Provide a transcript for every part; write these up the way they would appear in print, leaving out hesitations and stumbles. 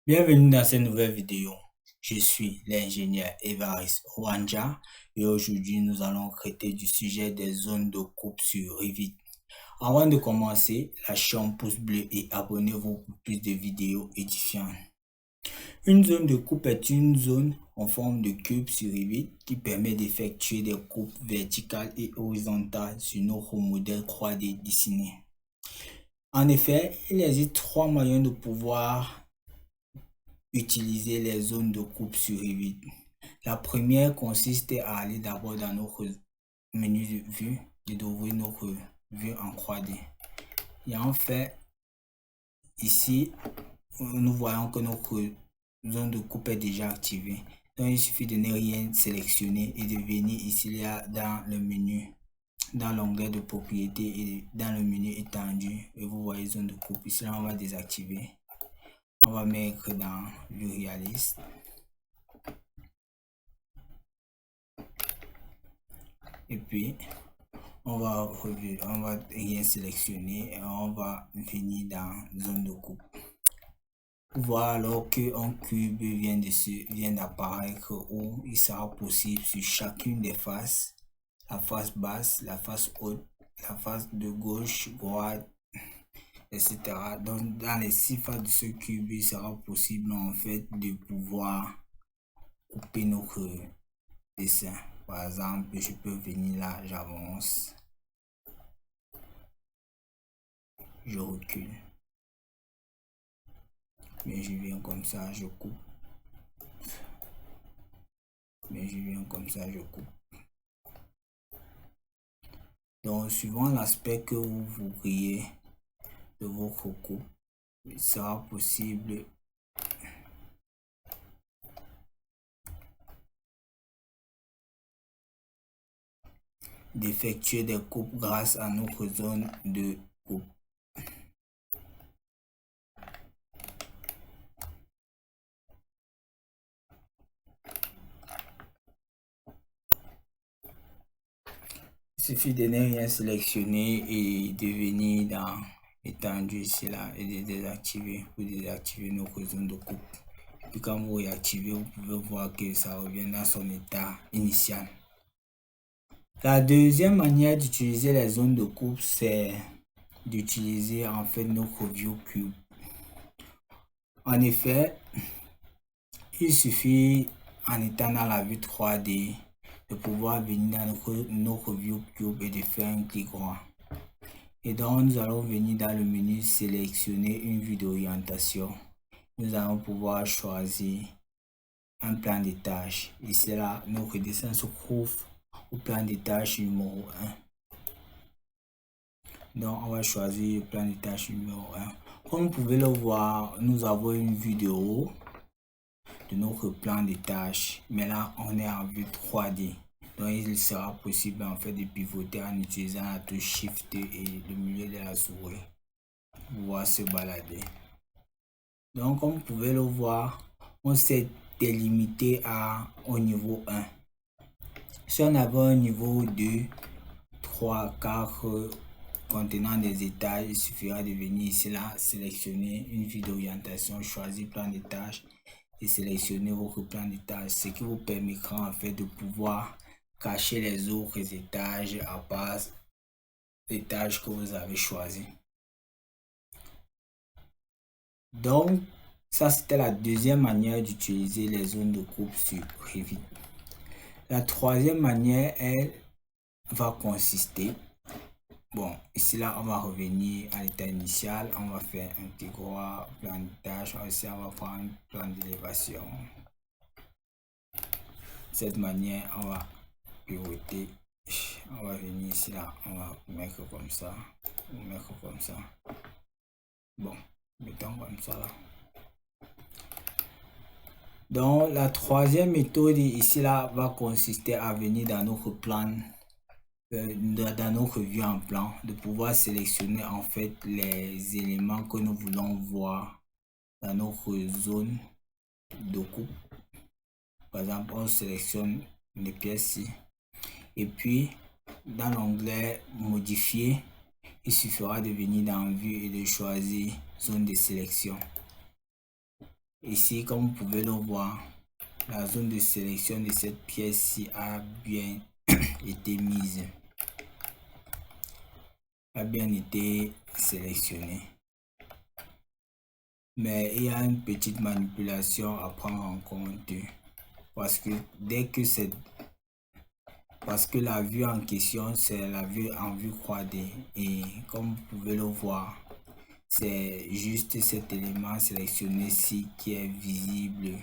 Bienvenue dans cette nouvelle vidéo. Je suis l'ingénieur Évariste Ouanja et aujourd'hui nous allons traiter du sujet des zones de coupe sur Revit. Avant de commencer, lâchez un pouce bleu et abonnez-vous pour plus de vidéos édifiantes. Une zone de coupe est une zone en forme de cube sur Revit qui permet d'effectuer des coupes verticales et horizontales sur notre modèle 3D dessiné. En effet, il existe trois moyens de pouvoir utiliser les zones de coupe sur Revit. La première consiste à aller d'abord dans notre menu de vue et d'ouvrir notre vue en 3D. Et en fait, ici, nous voyons que notre zone de coupe est déjà activée. Donc, il suffit de ne rien sélectionner et de venir ici là, dans le menu, dans l'onglet de propriété et dans le menu étendu. Et vous voyez zone de coupe. Ici là, on va désactiver. On va mettre dans vue réaliste. Et puis, on va rien sélectionner et on va venir dans zone de coupe. Voilà, alors qu'un cube vient d'apparaître où il sera possible sur chacune des faces, la face basse, la face haute, la face de gauche, droite, etc. Donc, dans les 6 faces de ce cube, il sera possible en fait de pouvoir couper notre dessin. Par exemple, je peux venir là, j'avance, je recule, mais je viens comme ça, je coupe, mais je viens comme ça, je coupe. Donc, suivant l'aspect que vous voudriez de votre coupe, il sera possible d'effectuer des coupes grâce à notre zone de coupe. Il suffit de ne rien sélectionner et de venir dans étendu ici là et de désactiver pour désactiver notre zone de coupe. Puis quand vous réactivez, vous pouvez voir que ça revient dans son état initial. La deuxième manière d'utiliser les zones de coupe, c'est d'utiliser en fait notre view cube. En effet, il suffit en étant dans la vue 3D de pouvoir venir dans notre view cube et de faire un clic droit. Et donc nous allons venir dans le menu sélectionner une vue d'orientation. Nous allons pouvoir choisir un plan de tâche. Ici là, notre dessin se trouve au plan de tâche numéro 1. Donc on va choisir le plan de tâche numéro 1. Comme vous pouvez le voir, nous avons une vue de haut de notre plan de tâche, mais là on est en vue 3D. Donc il sera possible en fait de pivoter en utilisant la touche Shift et le milieu de la souris pour pouvoir se balader. Donc comme vous pouvez le voir, on s'est délimité au niveau 1. Si on avait un niveau 2, 3, 4 contenant des étages, il suffira de venir ici là, sélectionner une vue d'orientation, choisir plan de tâche et sélectionner votre plan de tâche, ce qui vous permettra en fait de pouvoir cacher les autres étages à part l'étage que vous avez choisi. Donc ça c'était la deuxième manière d'utiliser les zones de coupe sur Revit. La troisième manière, elle va consister, bon, ici là on va revenir à l'état initial, on va faire un petit droit, plan de tâche, ici on va prendre un plan d'élévation. De cette manière on va pivoter, on va venir ici là, on va mettre comme ça, bon, mettons comme ça là. Donc la troisième méthode ici là va consister à venir dans notre plan, dans notre vue en plan, de pouvoir sélectionner en fait les éléments que nous voulons voir dans notre zone de coupe. Par exemple, on sélectionne les pièces ici et puis dans l'onglet modifier, il suffira de venir dans vue et de choisir zone de sélection. Ici, comme vous pouvez le voir, la zone de sélection de cette pièce-ci a bien été mise, a bien été sélectionnée. Mais il y a une petite manipulation à prendre en compte parce que parce que la vue en question, c'est la vue en vue 3D et comme vous pouvez le voir, c'est juste cet élément sélectionné-ci qui est visible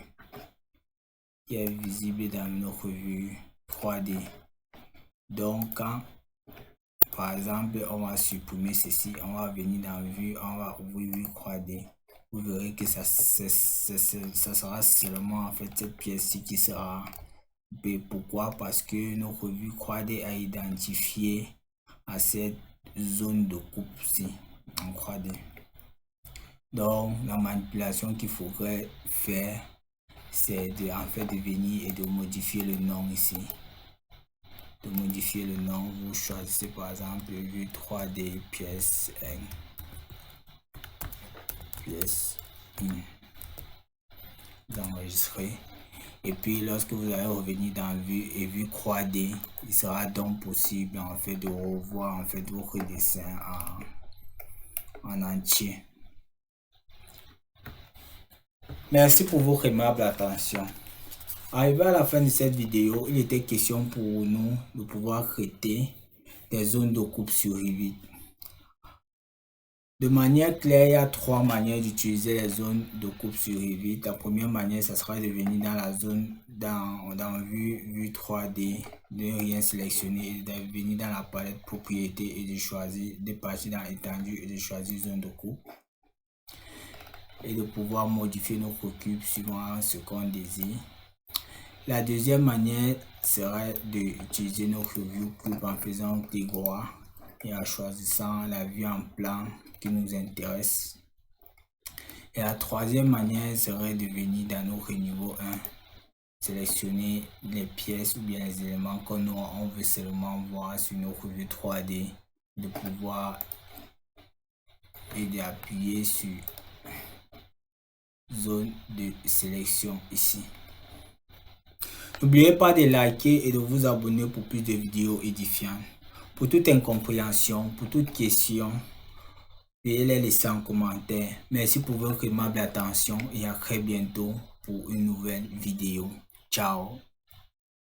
dans notre vue 3D. Donc quand par exemple on va supprimer ceci, on va venir dans vue, on va ouvrir vue 3D, vous verrez que ça sera seulement en fait cette pièce-ci qui sera. Pourquoi? Parce que notre vue 3D a identifié à cette zone de coupe-ci en 3D. Donc la manipulation qu'il faudrait faire, c'est de venir et de modifier le nom ici. De modifier le nom, vous choisissez par exemple vue 3D pièce 1. Pièce 1. Vous enregistrez. Et puis lorsque vous allez revenir dans vue et vue 3D, il sera donc possible en fait de revoir en fait votre dessin en entier. Merci pour votre aimable attention. Arrivé à la fin de cette vidéo, il était question pour nous de pouvoir traiter des zones de coupe sur Revit. De manière claire, il y a trois manières d'utiliser les zones de coupe sur Revit. La première manière, ça sera de venir dans la zone, dans vue 3D, de rien sélectionner, et de venir dans la palette propriété et de choisir, de partir dans étendue et de choisir zone de coupe. Et de pouvoir modifier notre cube suivant ce qu'on désire. La deuxième manière serait d'utiliser notre vue cube en faisant clic droit et en choisissant la vue en plan qui nous intéresse. Et la troisième manière serait de venir dans notre niveau 1, sélectionner les pièces ou bien les éléments qu'on veut seulement voir sur notre vue 3D, de pouvoir et d'appuyer sur zone de sélection ici. N'oubliez pas de liker et de vous abonner pour plus de vidéos édifiantes. Pour toute incompréhension, pour toute question, veuillez les laisser en commentaire. Merci pour votre aimable attention et à très bientôt pour une nouvelle vidéo. Ciao.